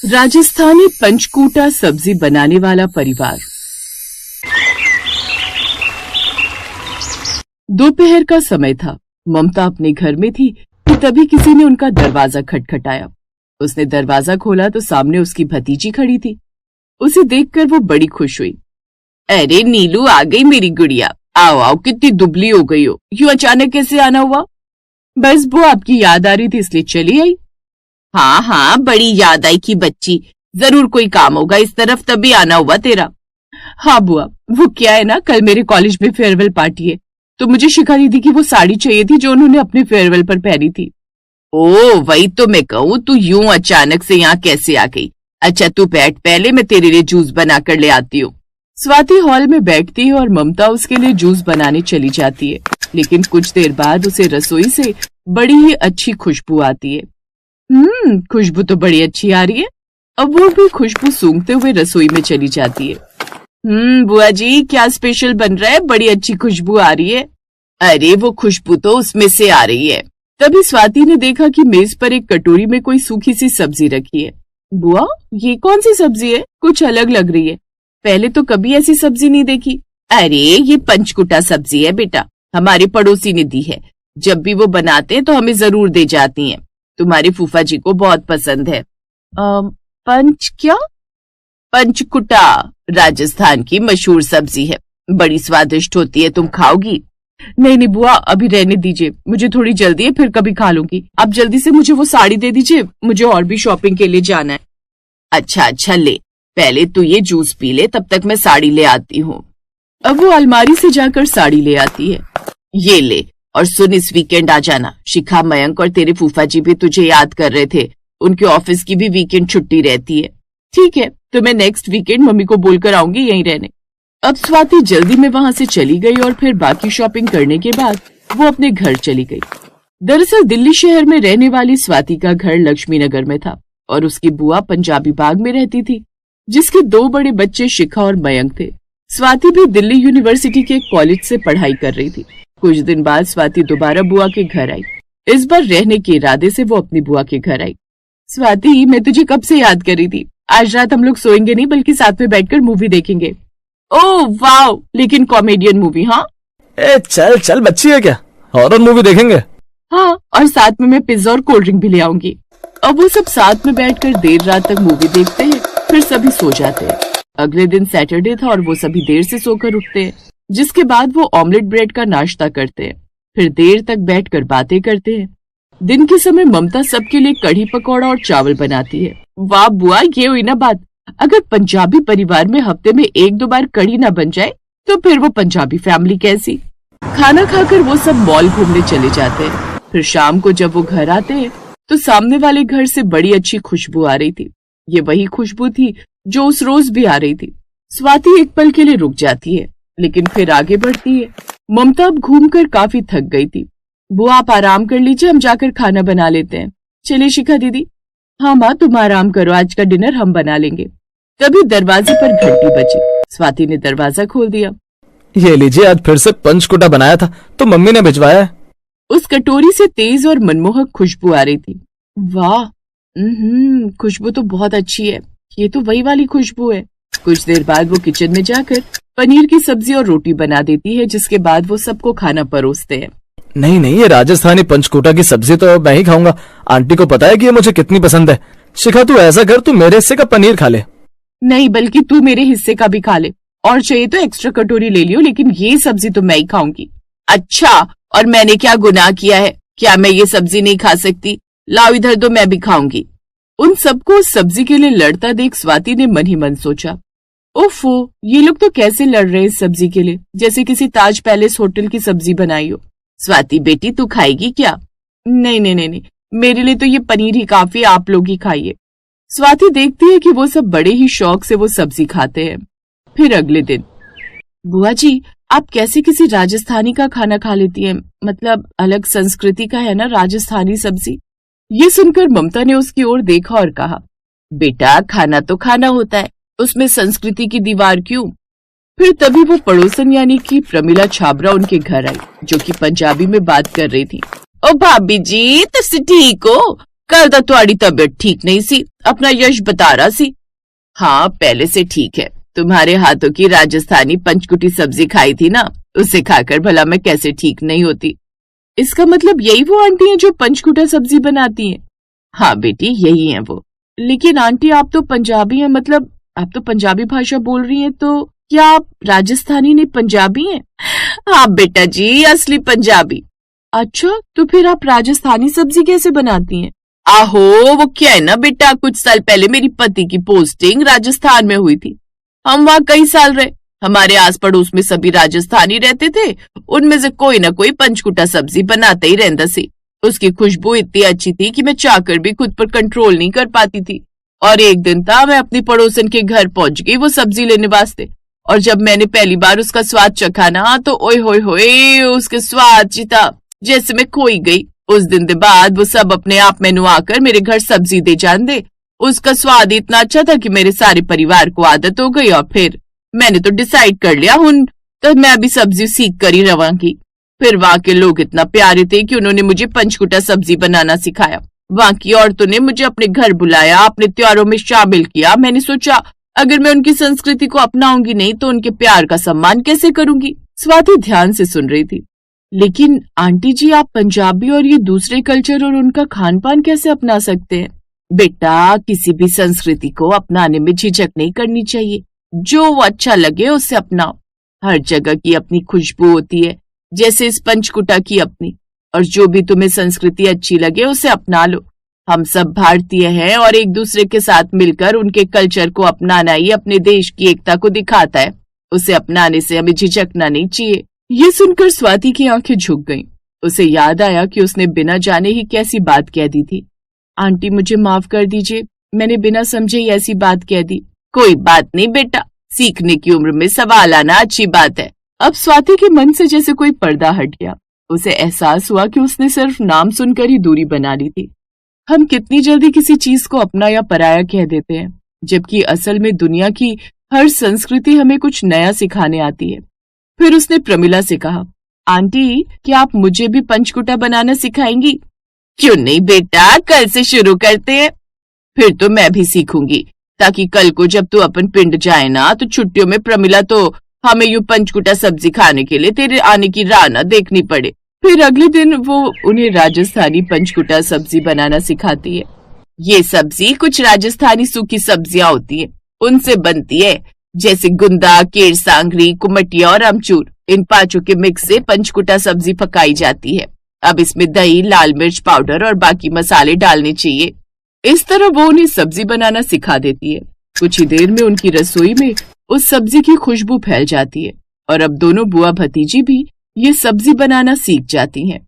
राजस्थानी पंचकूटा सब्जी बनाने वाला परिवार। दोपहर का समय था। ममता अपने घर में थी कि तभी किसी ने उनका दरवाजा खटखटाया। उसने दरवाजा खोला तो सामने उसकी भतीजी खड़ी थी। उसे देखकर वो बड़ी खुश हुई। अरे नीलू, आ गई मेरी गुड़िया। आओ आओ, कितनी दुबली हो गई हो, यूं अचानक कैसे आना हुआ? बस वो आपकी याद आ रही थी इसलिए चली आई। हाँ हाँ, बड़ी याद आई कि बच्ची, जरूर कोई काम होगा इस तरफ तभी आना हुआ तेरा। हाँ बुआ, वो क्या है ना, कल मेरे कॉलेज में फेयरवेल पार्टी है तो मुझे शिखा दीदी की वो साड़ी चाहिए थी जो उन्होंने अपने फेयरवेल पर पहनी थी। ओ वही तो मैं कहूँ, तू यूं अचानक से यहाँ कैसे आ गई? अच्छा तू बैठ, पहले मैं तेरे लिए जूस बना कर ले आती हूँ। स्वाति हॉल में बैठती है और ममता उसके लिए जूस बनाने चली जाती है। लेकिन कुछ देर बाद उसे रसोई से बड़ी ही अच्छी खुशबू आती है। खुशबू तो बड़ी अच्छी आ रही है। अब वो भी खुशबू सूंघते हुए रसोई में चली जाती है। बुआ जी, क्या स्पेशल बन रहा है? बड़ी अच्छी खुशबू आ रही है। अरे वो खुशबू तो उसमें से आ रही है। तभी स्वाति ने देखा कि मेज पर एक कटोरी में कोई सूखी सी सब्जी रखी है। बुआ, ये कौन सी सब्जी है? कुछ अलग लग रही है, पहले तो कभी ऐसी सब्जी नहीं देखी। अरे ये पंचकुटा सब्जी है बेटा, हमारे पड़ोसी ने दी है। जब भी वो बनाते हैं तो हमें जरूर दे जाती हैं। तुम्हारी फूफा जी को बहुत पसंद है। क्या? पंचकुटा राजस्थान की मशहूर सब्जी है, बड़ी स्वादिष्ट होती है, तुम खाओगी? नहीं बुआ, अभी रहने दीजिए, मुझे थोड़ी जल्दी है, फिर कभी खा लूंगी। आप जल्दी से मुझे वो साड़ी दे दीजिए, मुझे और भी शॉपिंग के लिए जाना है। अच्छा ले, पहले तू ये जूस पी ले, तब तक मैं साड़ी ले आती हूँ। अब वो अलमारी से जाकर साड़ी ले आती है। ये ले, और सुन, इस वीकेंड आ जाना। शिखा, मयंक और तेरे फूफा जी भी तुझे याद कर रहे थे, उनके ऑफिस की भी वीकेंड छुट्टी रहती है। ठीक है, तो मैं नेक्स्ट वीकेंड मम्मी को बोलकर आऊंगी यहीं रहने। अब स्वाति जल्दी में वहां से चली गई और फिर बाकी शॉपिंग करने के बाद वो अपने घर चली गई। दरअसल दिल्ली शहर में रहने वाली स्वाति का घर लक्ष्मी नगर में था और उसकी बुआ पंजाबी बाग में रहती थी, जिसके 2 बड़े बच्चे शिखा और मयंक थे। स्वाति भी दिल्ली यूनिवर्सिटी के कॉलेज से पढ़ाई कर रही थी। कुछ दिन बाद स्वाति दोबारा बुआ के घर आई। इस बार रहने के इरादे से वो अपनी बुआ के घर आई। स्वाति, मैं तुझे कब से याद कर रही थी। आज रात हम लोग सोएंगे नहीं, बल्कि साथ में बैठकर मूवी देखेंगे। ओह वाह, लेकिन कॉमेडियन मूवी। हाँ चल बच्ची है क्या, हॉरर मूवी देखेंगे। हाँ, और साथ में मैं पिज्जा और कोल्ड ड्रिंक भी ले आऊंगी। अब वो सब साथ में बैठकर देर रात तक मूवी देखते हैं, फिर सभी सो जाते हैं। अगले दिन सैटरडे था और वो सभी देर से सोकर उठते हैं, जिसके बाद वो ऑमलेट ब्रेड का नाश्ता करते हैं, फिर देर तक बैठकर बातें करते हैं। दिन के समय ममता सबके लिए कढ़ी पकौड़ा और चावल बनाती है। वाह बुआ, ये हुई ना बात। अगर पंजाबी परिवार में हफ्ते में 1-2 बार कढ़ी ना बन जाए तो फिर वो पंजाबी फैमिली कैसी। खाना खाकर वो सब मॉल घूमने चले जाते हैं। फिर शाम को जब वो घर आते हैं तो सामने वाले घर से बड़ी अच्छी खुशबू आ रही थी। ये वही खुशबू थी जो उस रोज भी आ रही थी। स्वाति एक पल के लिए रुक जाती है, लेकिन फिर आगे बढ़ती है। ममता अब घूमकर काफी थक गई थी। बुआ, आप आराम कर लीजिए, हम जाकर खाना बना लेते हैं। चलिए शिखा दीदी। हाँ माँ, तुम आराम करो, आज का डिनर हम बना लेंगे। तभी दरवाजे पर घंटी बजी। स्वाति ने दरवाजा खोल दिया। ये लीजिए, आज फिर से पंचकुटा बनाया था तो मम्मी ने भिजवाया है। उस कटोरी से तेज और मनमोहक खुशबू आ रही थी। वाह, खुशबू तो बहुत अच्छी है, ये तो वही वाली खुशबू है। कुछ देर बाद वो किचन में जाकर पनीर की सब्जी और रोटी बना देती है, जिसके बाद वो सबको खाना परोसते हैं। नहीं, ये राजस्थानी पंचकूटा की सब्जी तो मैं ही खाऊंगा। आंटी को पता है कि ये मुझे कितनी पसंद है। शिखा, तू ऐसा कर, तू मेरे हिस्से का पनीर खा ले। नहीं, बल्कि तू मेरे हिस्से का भी खा ले, और चाहिए तो एक्स्ट्रा कटोरी ले लियो, लेकिन ये सब्जी तो मैं ही खाऊंगी। अच्छा, और मैंने क्या गुनाह किया है? क्या मैं ये सब्जी नहीं खा सकती? लाओ इधर दो, मैं भी खाऊंगी। उन सबको उस सब्जी के लिए लड़ता देख स्वाति ने मन ही मन सोचा, ओफो, ये लोग तो कैसे लड़ रहे हैं इस सब्जी के लिए, जैसे किसी ताज पैलेस होटल की सब्जी बनाई हो। स्वाति बेटी, तू खाएगी क्या? नहीं, मेरे लिए तो ये पनीर ही काफी, आप लोग ही खाइए। स्वाति देखती है कि वो सब बड़े ही शौक से वो सब्जी खाते हैं। फिर अगले दिन, बुआ जी, आप कैसे किसी राजस्थानी का खाना खा लेती हैं? मतलब अलग संस्कृति का है ना राजस्थानी सब्जी। ये सुनकर ममता ने उसकी ओर देखा और कहा, बेटा खाना तो खाना होता है, उसमें संस्कृति की दीवार क्यों? फिर तभी वो पड़ोसन यानी कि प्रमिला छाबरा उनके घर आई, जो कि पंजाबी में बात कर रही थी। ओ भाभी जी, तुसी ठीक हो? कल तक तुम्हारी तबीयत ठीक नहीं सी, अपना यश बता रहा सी। हाँ पहले से ठीक है, तुम्हारे हाथों की राजस्थानी पंचकुटी सब्जी खाई थी ना, उसे खाकर भला मैं कैसे ठीक नहीं होती। इसका मतलब यही वो आंटी हैं जो पंचकुटा सब्जी बनाती हैं? हाँ बेटी यही है वो। लेकिन आंटी आप तो पंजाबी हैं, मतलब आप तो पंजाबी भाषा बोल रही हैं, तो क्या आप राजस्थानी नहीं पंजाबी हैं? हाँ बेटा जी असली पंजाबी। अच्छा तो फिर आप राजस्थानी सब्जी कैसे बनाती हैं? आहो वो क्या है ना बेटा, कुछ साल पहले मेरी पति की पोस्टिंग राजस्थान में हुई थी। हम वहाँ कई साल रहे, हमारे आस पड़ोस में सभी राजस्थानी रहते थे, उनमें से कोई ना कोई पंचकुटा सब्जी बनाते ही रहता सी। उसकी खुशबू इतनी अच्छी थी कि मैं चाहकर भी खुद पर कंट्रोल नहीं कर पाती थी। और एक दिन था मैं अपनी पड़ोसन के घर पहुंच गई वो सब्जी लेने वास्ते, और जब मैंने पहली बार उसका स्वाद चखा ना तो ओए होए होए उसके स्वाद चिता जैसे मैं खोई गई। उस दिन के बाद वो सब अपने आप मेनू आकर मेरे घर सब्जी दे जान दे। उसका स्वाद इतना अच्छा था कि मेरे सारे परिवार को आदत हो गई, और फिर मैंने तो डिसाइड कर लिया हूं तो मैं अभी सब्जी सीख कर ही रवांगी। फिर वहां के लोग इतना प्यारे थे कि उन्होंने मुझे पंचकुटा सब्जी बनाना सिखाया। वहां की औरतों ने मुझे अपने घर बुलाया, अपने त्योहारों में शामिल किया। मैंने सोचा अगर मैं उनकी संस्कृति को अपनाऊंगी नहीं तो उनके प्यार का सम्मान कैसे करूंगी। स्वाति ध्यान से सुन रही थी। लेकिन आंटी जी आप पंजाबी और ये दूसरे कल्चर और उनका खान पान कैसे अपना सकते हैं? बेटा किसी भी संस्कृति को अपनाने में झिझक नहीं करनी चाहिए, जो वो अच्छा लगे उसे अपनाओ। हर जगह की अपनी खुशबू होती है, जैसे इस पंचकुटा की अपनी, और जो भी तुम्हें संस्कृति अच्छी लगे उसे अपना लो। हम सब भारतीय हैं और एक दूसरे के साथ मिलकर उनके कल्चर को अपनाना ही अपने देश की एकता को दिखाता है। उसे अपनाने से हमें झिझकना नहीं चाहिए। ये सुनकर स्वाति की आंखें झुक गईं। उसे याद आया कि उसने बिना जाने ही कैसी बात कह दी थी। आंटी मुझे माफ कर दीजिए, मैंने बिना समझे ही ऐसी बात कह दी। कोई बात नहीं बेटा, सीखने की उम्र में सवाल आना अच्छी बात है। अब स्वाति के मन से जैसे कोई पर्दा हट गया। उसे एहसास हुआ कि उसने सिर्फ नाम सुनकर ही दूरी बना ली थी। हम कितनी जल्दी किसी चीज को अपना या पराया कह देते हैं, जबकि असल में दुनिया की हर संस्कृति हमें कुछ नया सिखाने आती है। फिर उसने प्रमिला से कहा, आंटी क्या आप मुझे भी पंचकुटा बनाना सिखाएंगी? क्यों नहीं बेटा, कल से शुरू करते हैं। फिर तो मैं भी सीखूंगी, ताकि कल को जब तू अपन पिंड जाए ना तो छुट्टियों में प्रमिला तो हमें यूं पंचकुटा सब्जी खाने के लिए तेरे आने की राह ना देखनी पड़े। फिर अगले दिन वो उन्हें राजस्थानी पंचकुटा सब्जी बनाना सिखाती है। ये सब्जी कुछ राजस्थानी सूखी सब्जियां होती है, उनसे बनती है, जैसे गुंदा, केर सांगरी, कुमटिया और अमचूर। इन पांचों के मिक्स से पंचकुटा सब्जी पकाई जाती है। अब इसमें दही, लाल मिर्च पाउडर और बाकी मसाले डालने चाहिए। इस तरह वो उन्हें सब्जी बनाना सिखा देती है। कुछ ही देर में उनकी रसोई में उस सब्जी की खुशबू फैल जाती है, और अब दोनों बुआ भतीजी भी ये सब्जी बनाना सीख जाती हैं।